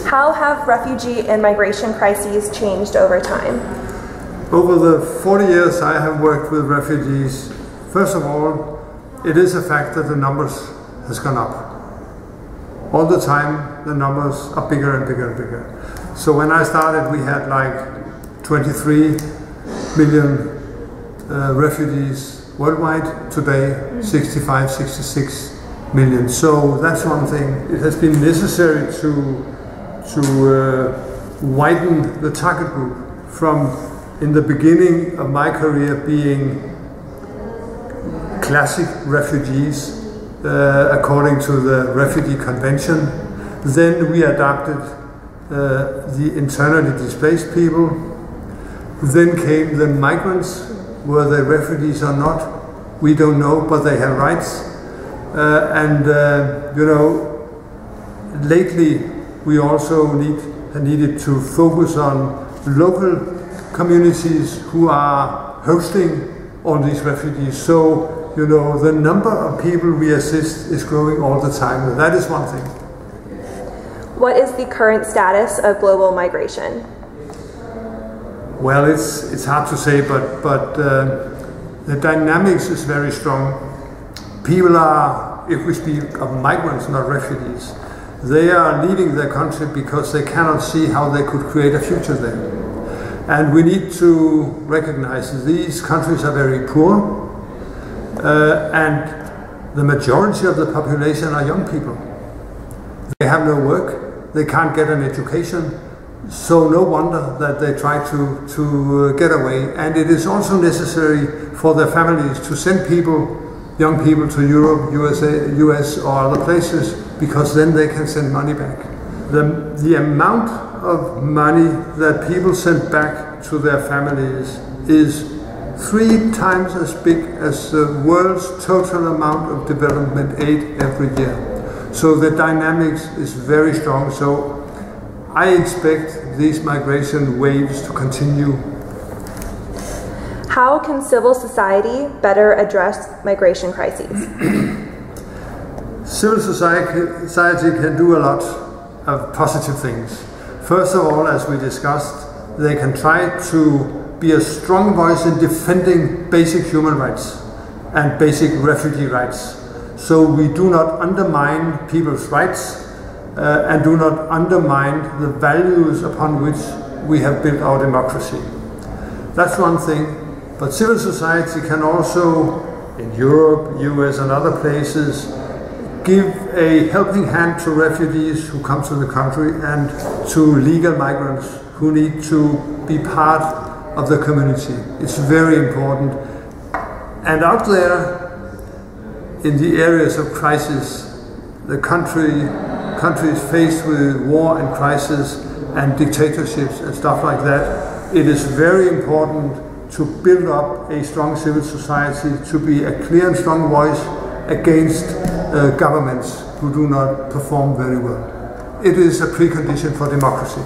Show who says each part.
Speaker 1: How have refugee and migration crises changed over time?
Speaker 2: Over the 40 years I have worked with refugees, first of all, it is a fact that the numbers has gone up. All the time the numbers are bigger and bigger and bigger. So when I started we had like 23 million refugees worldwide. Today 65, 66 million. So that's one thing. It has been necessary to widen the target group from, in the beginning of my career, being classic refugees according to the Refugee Convention. Then we adopted the internally displaced people. Then came the migrants. Were they refugees or not? We don't know, but they have rights. You know, lately we also needed to focus on local communities who are hosting all these refugees. So, you know, the number of people we assist is growing all the time. That is one thing.
Speaker 1: What is the current status of global migration?
Speaker 2: Well, it's hard to say, but the dynamics is very strong. People are, if we speak of migrants, not refugees, they are leaving their country because they cannot see how they could create a future there. And we need to recognize these countries are very poor, and the majority of the population are young people. They have no work, they can't get an education, so no wonder that they try to get away. And it is also necessary for their families to send people, young people, to Europe, US or other places, because then they can send money back. The amount of money that people send back to their families is 3 times as big as the world's total amount of development aid every year. So the dynamics is very strong. So I expect these migration waves to continue.
Speaker 1: How can civil society better address migration crises?
Speaker 2: Civil society can do a lot of positive things. First of all, as we discussed, they can try to be a strong voice in defending basic human rights and basic refugee rights. So we do not undermine people's rights and do not undermine the values upon which we have built our democracy. That's one thing. But civil society can also, in Europe, US and other places, give a helping hand to refugees who come to the country and to legal migrants who need to be part of the community. It's very important. And out there, in the areas of crisis, the country is faced with war and crisis and dictatorships and stuff like that. It is very important to build up a strong civil society, to be a clear and strong voice against governments who do not perform very well. It is a precondition for democracy.